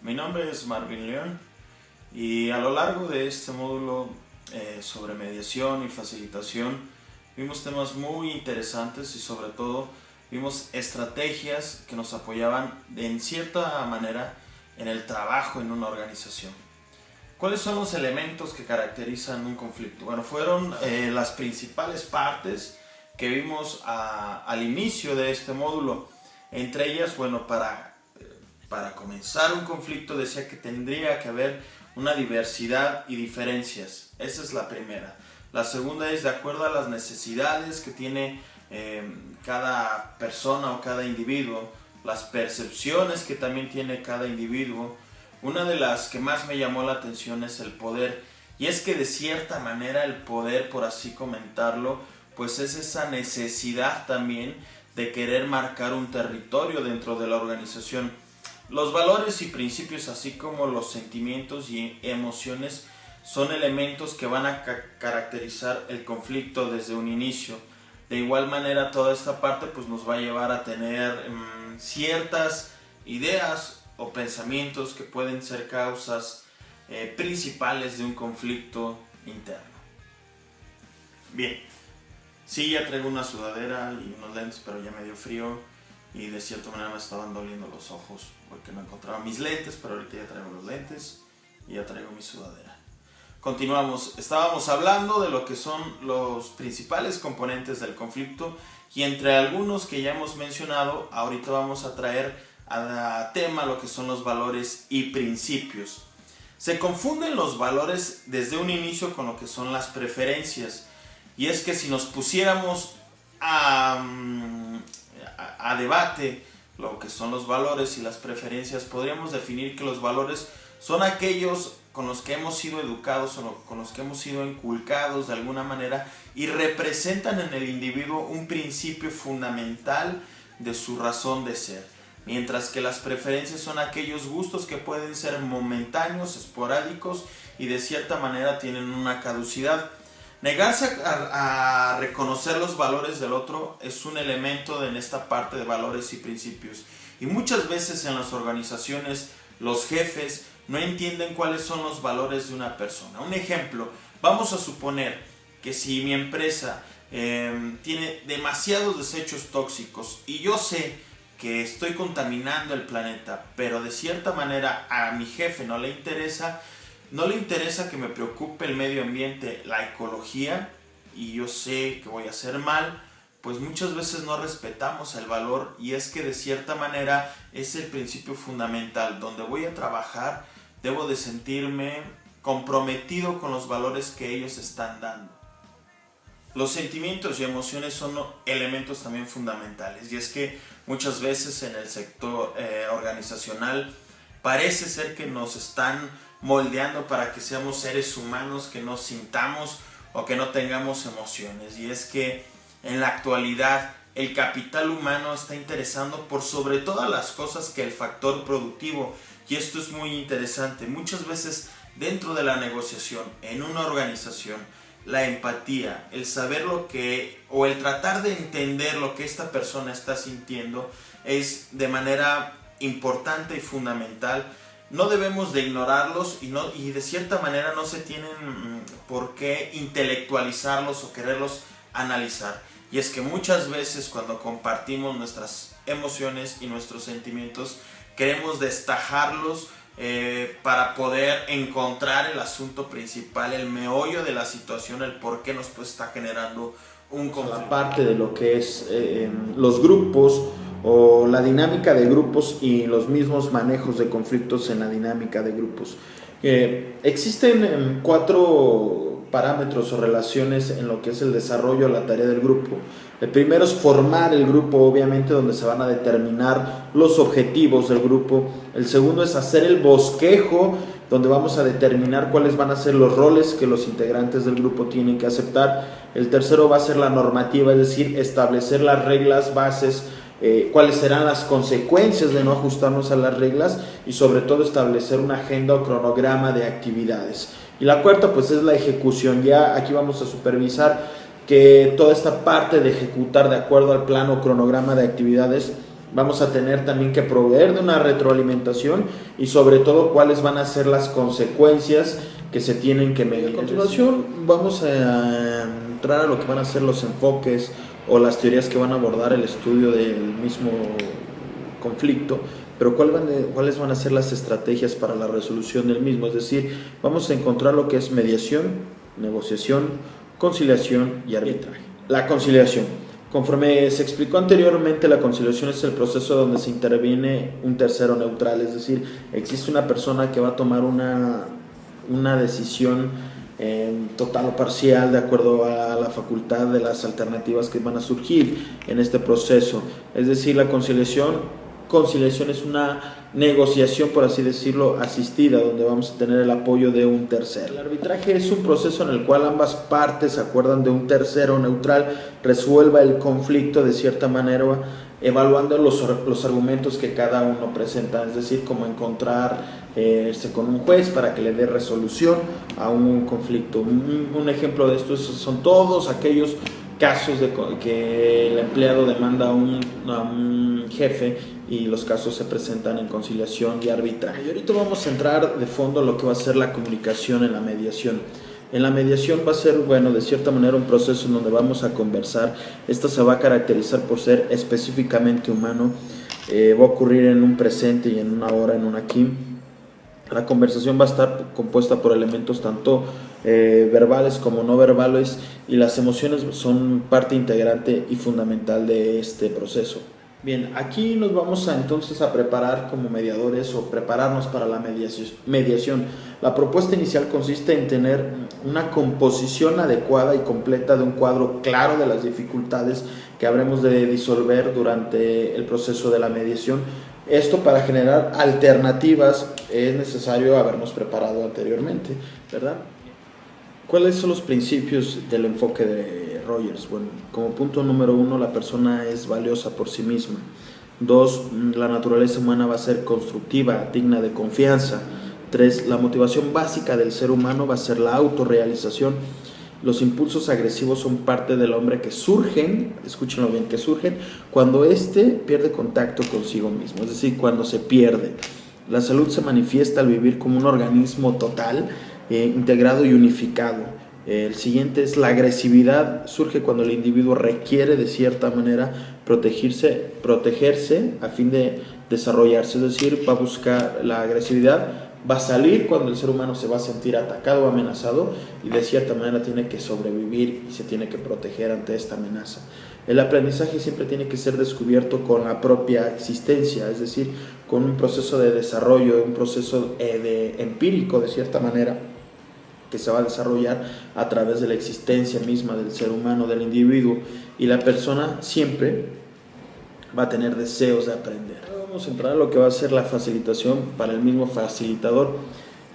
Mi nombre es Marvin León y a lo largo de este módulo sobre mediación y facilitación vimos temas muy interesantes y sobre todo vimos estrategias que nos apoyaban en cierta manera en el trabajo en una organización. ¿Cuáles son los elementos que caracterizan un conflicto? Bueno, fueron las principales partes que vimos al inicio de este módulo. Entre ellas, bueno, para comenzar un conflicto decía que tendría que haber una diversidad y diferencias. Esa es la primera. La segunda es de acuerdo a las necesidades que tiene cada persona o cada individuo, las percepciones que también tiene cada individuo. Una de las que más me llamó la atención es el poder, y es que de cierta manera el poder, por así comentarlo, pues es esa necesidad también de querer marcar un territorio dentro de la organización. Los valores y principios, así como los sentimientos y emociones, son elementos que van a caracterizar el conflicto desde un inicio. De igual manera, toda esta parte pues nos va a llevar a tener ciertas ideas o pensamientos que pueden ser causas principales de un conflicto interno. Bien, sí, ya traigo una sudadera y unos lentes, pero ya me dio frío y de cierta manera me estaban doliendo los ojos porque no encontraba mis lentes, pero ahorita ya traigo los lentes y ya traigo mi sudadera. Continuamos, estábamos hablando de lo que son los principales componentes del conflicto y entre algunos que ya hemos mencionado, ahorita vamos a traer a tema lo que son los valores y principios. Se confunden los valores desde un inicio con lo que son las preferencias, y es que si nos pusiéramos a debate lo que son los valores y las preferencias, podríamos definir que los valores son aquellos con los que hemos sido educados o con los que hemos sido inculcados de alguna manera y representan en el individuo un principio fundamental de su razón de ser. Mientras que las preferencias son aquellos gustos que pueden ser momentáneos, esporádicos y de cierta manera tienen una caducidad. Negarse a reconocer los valores del otro es un elemento en esta parte de valores y principios. Y muchas veces en las organizaciones los jefes no entienden cuáles son los valores de una persona. Un ejemplo, vamos a suponer que si mi empresa tiene demasiados desechos tóxicos y yo sé que estoy contaminando el planeta, pero de cierta manera a mi jefe no le interesa que me preocupe el medio ambiente, la ecología, y yo sé que voy a hacer mal, pues muchas veces no respetamos el valor, y es que de cierta manera es el principio fundamental. Donde voy a trabajar, debo de sentirme comprometido con los valores que ellos están dando. Los sentimientos y emociones son elementos también fundamentales, y es que muchas veces en el sector organizacional parece ser que nos están moldeando para que seamos seres humanos que no sintamos o que no tengamos emociones, y es que en la actualidad el capital humano está interesando por sobre todas las cosas que el factor productivo, y esto es muy interesante. Muchas veces dentro de la negociación en una organización, la empatía, el saber o el tratar de entender lo que esta persona está sintiendo es de manera importante y fundamental. No debemos de ignorarlos y de cierta manera no se tienen por qué intelectualizarlos o quererlos analizar. Y es que muchas veces cuando compartimos nuestras emociones y nuestros sentimientos, queremos destajarlos para poder encontrar el asunto principal, el meollo de la situación, el por qué nos está generando un conflicto. La parte de lo que es los grupos o la dinámica de grupos y los mismos manejos de conflictos en la dinámica de grupos. Existen 4 parámetros o relaciones en lo que es el desarrollo de la tarea del grupo. El primero es formar el grupo, obviamente, donde se van a determinar los objetivos del grupo. El segundo es hacer el bosquejo, donde vamos a determinar cuáles van a ser los roles que los integrantes del grupo tienen que aceptar. El tercero va a ser la normativa, es decir, establecer las reglas, bases, cuáles serán las consecuencias de no ajustarnos a las reglas y sobre todo establecer una agenda o cronograma de actividades. Y la cuarta pues es la ejecución. Ya aquí vamos a supervisar que toda esta parte de ejecutar de acuerdo al plan o cronograma de actividades Vamos a tener también que proveer de una retroalimentación y sobre todo cuáles van a ser las consecuencias que se tienen que medir. A continuación vamos a entrar a lo que van a ser los enfoques o las teorías que van a abordar el estudio del mismo conflicto, pero cuáles van a ser las estrategias para la resolución del mismo. Es decir, vamos a encontrar lo que es mediación, negociación, conciliación y arbitraje. La conciliación. Conforme se explicó anteriormente, la conciliación es el proceso donde se interviene un tercero neutral, es decir, existe una persona que va a tomar una decisión total o parcial de acuerdo a la facultad de las alternativas que van a surgir en este proceso. Es decir, la conciliación es una negociación, por así decirlo, asistida, donde vamos a tener el apoyo de un tercero. El arbitraje es un proceso en el cual ambas partes se acuerdan de un tercero neutral, resuelva el conflicto de cierta manera, evaluando los argumentos que cada uno presenta, es decir, como encontrarse con un juez para que le dé resolución a un conflicto. Un ejemplo de esto son todos aquellos casos de que el empleado demanda a un jefe y los casos se presentan en conciliación y arbitraje. Y ahorita vamos a entrar de fondo a lo que va a ser la comunicación en la mediación. En la mediación va a ser, de cierta manera un proceso en donde vamos a conversar. Esta se va a caracterizar por ser específicamente humano, va a ocurrir en un presente y en una hora, en un aquí. La conversación va a estar compuesta por elementos tanto verbales como no verbales, y las emociones son parte integrante y fundamental de este proceso. Bien, aquí nos vamos entonces a preparar como mediadores o prepararnos para la mediación. La propuesta inicial consiste en tener una composición adecuada y completa de un cuadro claro de las dificultades que habremos de disolver durante el proceso de la mediación. Esto, para generar alternativas, es necesario habernos preparado anteriormente, ¿verdad? ¿Cuáles son los principios del enfoque de Rogers? Bueno, como punto número 1, la persona es valiosa por sí misma. 2, la naturaleza humana va a ser constructiva, digna de confianza. 3, la motivación básica del ser humano va a ser la autorrealización. Los impulsos agresivos son parte del hombre que surgen, escúchenlo bien, que surgen cuando éste pierde contacto consigo mismo, es decir, cuando se pierde. La salud se manifiesta al vivir como un organismo total, integrado y unificado. El siguiente es la agresividad. Surge cuando el individuo requiere de cierta manera protegerse a fin de desarrollarse, es decir, va a buscar la agresividad. Va a salir cuando el ser humano se va a sentir atacado o amenazado y de cierta manera tiene que sobrevivir y se tiene que proteger ante esta amenaza. El aprendizaje siempre tiene que ser descubierto con la propia existencia, es decir, con un proceso de desarrollo, un proceso empírico de cierta manera, que se va a desarrollar a través de la existencia misma del ser humano, del individuo, y la persona siempre va a tener deseos de aprender. Ahora vamos a entrar a lo que va a ser la facilitación para el mismo facilitador.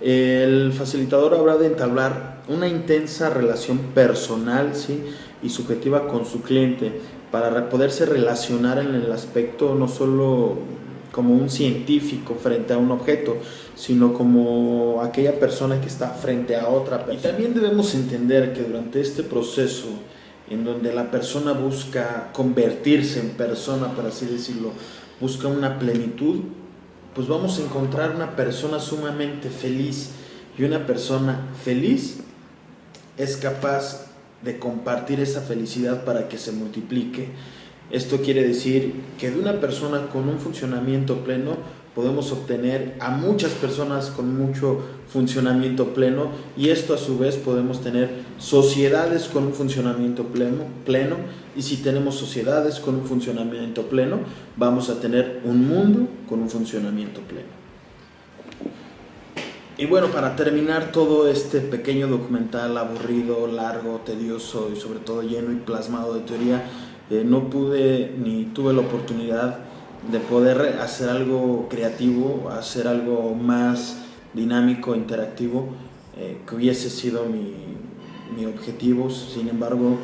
El facilitador habrá de entablar una intensa relación personal, ¿sí?, y subjetiva con su cliente para poderse relacionar en el aspecto no solo como un científico frente a un objeto, sino como aquella persona que está frente a otra persona. Y también debemos entender que durante este proceso, en donde la persona busca convertirse en persona, por así decirlo, busca una plenitud, pues vamos a encontrar una persona sumamente feliz, y una persona feliz es capaz de compartir esa felicidad para que se multiplique. Esto quiere decir que de una persona con un funcionamiento pleno podemos obtener a muchas personas con mucho funcionamiento pleno, y esto a su vez podemos tener sociedades con un funcionamiento pleno, y si tenemos sociedades con un funcionamiento pleno, vamos a tener un mundo con un funcionamiento pleno. Y bueno, para terminar todo este pequeño documental aburrido, largo, tedioso y sobre todo lleno y plasmado de teoría, no pude ni tuve la oportunidad de poder hacer algo creativo, hacer algo más dinámico, interactivo, que hubiese sido mi objetivo. Sin embargo,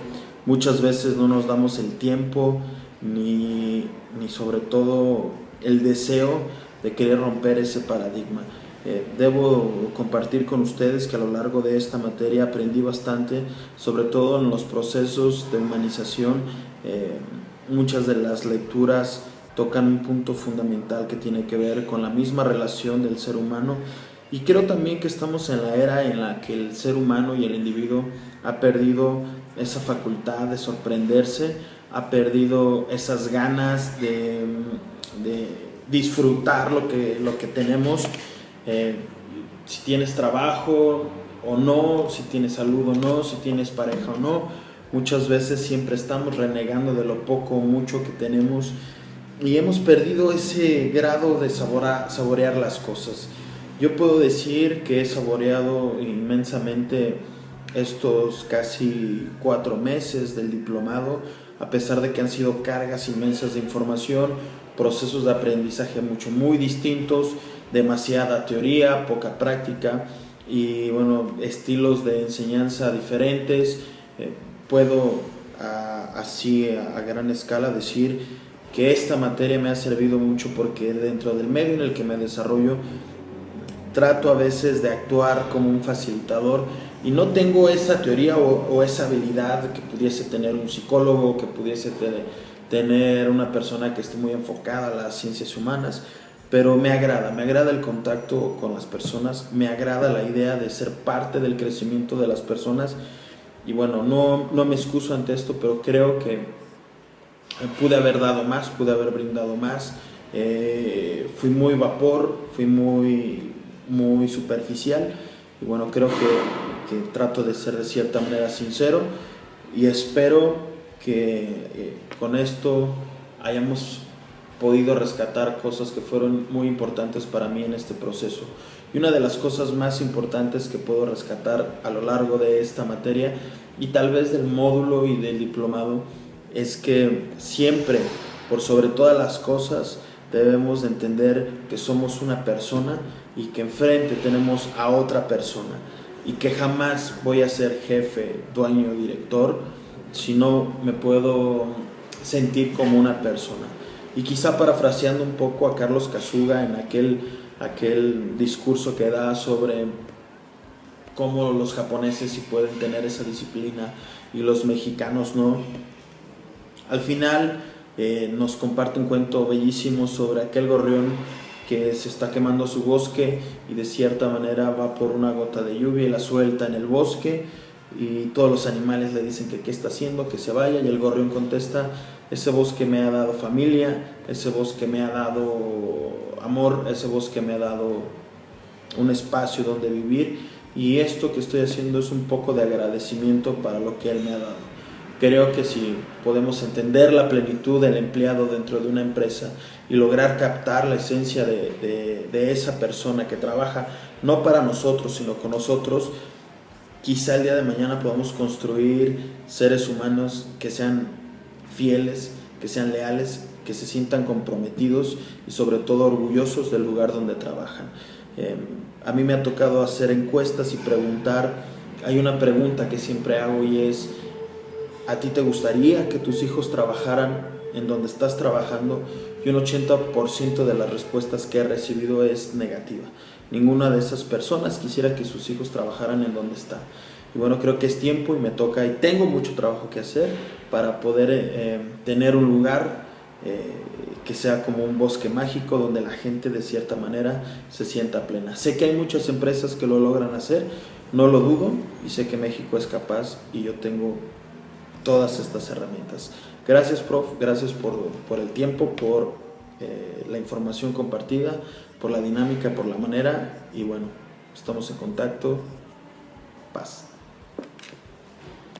muchas veces no nos damos el tiempo ni sobre todo el deseo de querer romper ese paradigma. Debo compartir con ustedes que a lo largo de esta materia aprendí bastante, sobre todo en los procesos de humanización. Muchas de las lecturas tocan un punto fundamental que tiene que ver con la misma relación del ser humano, y creo también que estamos en la era en la que el ser humano y el individuo ha perdido esa facultad de sorprenderse, ha perdido esas ganas de disfrutar lo que tenemos, si tienes trabajo o no, si tienes salud o no, si tienes pareja o no. Muchas veces siempre estamos renegando de lo poco o mucho que tenemos y hemos perdido ese grado de saborear las cosas. Yo puedo decir que he saboreado inmensamente estos casi 4 meses del diplomado, a pesar de que han sido cargas inmensas de información, procesos de aprendizaje muy distintos, demasiada teoría, poca práctica y bueno, estilos de enseñanza diferentes. Puedo así a gran escala decir que esta materia me ha servido mucho porque dentro del medio en el que me desarrollo trato a veces de actuar como un facilitador y no tengo esa teoría o esa habilidad que pudiese tener un psicólogo, que pudiese tener una persona que esté muy enfocada a las ciencias humanas, pero me agrada el contacto con las personas, me agrada la idea de ser parte del crecimiento de las personas y bueno, no me excuso ante esto, pero creo que pude haber dado más, pude haber brindado más, fui muy vapor, fui muy superficial y bueno, creo que trato de ser de cierta manera sincero y espero que con esto hayamos podido rescatar cosas que fueron muy importantes para mí en este proceso. Y una de las cosas más importantes que puedo rescatar a lo largo de esta materia y tal vez del módulo y del diplomado es que siempre, por sobre todas las cosas, debemos de entender que somos una persona y que enfrente tenemos a otra persona y que jamás voy a ser jefe, dueño, director, sino me puedo sentir como una persona. Y quizá parafraseando un poco a Carlos Kazuga en aquel discurso que da sobre cómo los japoneses sí pueden tener esa disciplina y los mexicanos no, al final nos comparte un cuento bellísimo sobre aquel gorrión que se está quemando su bosque y de cierta manera va por una gota de lluvia y la suelta en el bosque y todos los animales le dicen que qué está haciendo, que se vaya, y el gorrión contesta: ese bosque me ha dado familia, ese bosque me ha dado amor, ese bosque me ha dado un espacio donde vivir y esto que estoy haciendo es un poco de agradecimiento para lo que él me ha dado. Creo que si podemos entender la plenitud del empleado dentro de una empresa y lograr captar la esencia de esa persona que trabaja no para nosotros sino con nosotros, quizá el día de mañana podamos construir seres humanos que sean fieles, que sean leales, que se sientan comprometidos y sobre todo orgullosos del lugar donde trabajan. A mí me ha tocado hacer encuestas y preguntar. Hay una pregunta que siempre hago y es: ¿a ti te gustaría que tus hijos trabajaran en donde estás trabajando? Y un 80% de las respuestas que he recibido es negativa. Ninguna de esas personas quisiera que sus hijos trabajaran en donde está. Y bueno, creo que es tiempo y me toca y tengo mucho trabajo que hacer para poder tener un lugar que sea como un bosque mágico donde la gente de cierta manera se sienta plena. Sé que hay muchas empresas que lo logran hacer, no lo dudo, y sé que México es capaz y yo tengo todas estas herramientas. Gracias, prof, gracias por el tiempo, por la información compartida, por la dinámica, por la manera y bueno, estamos en contacto. Paz.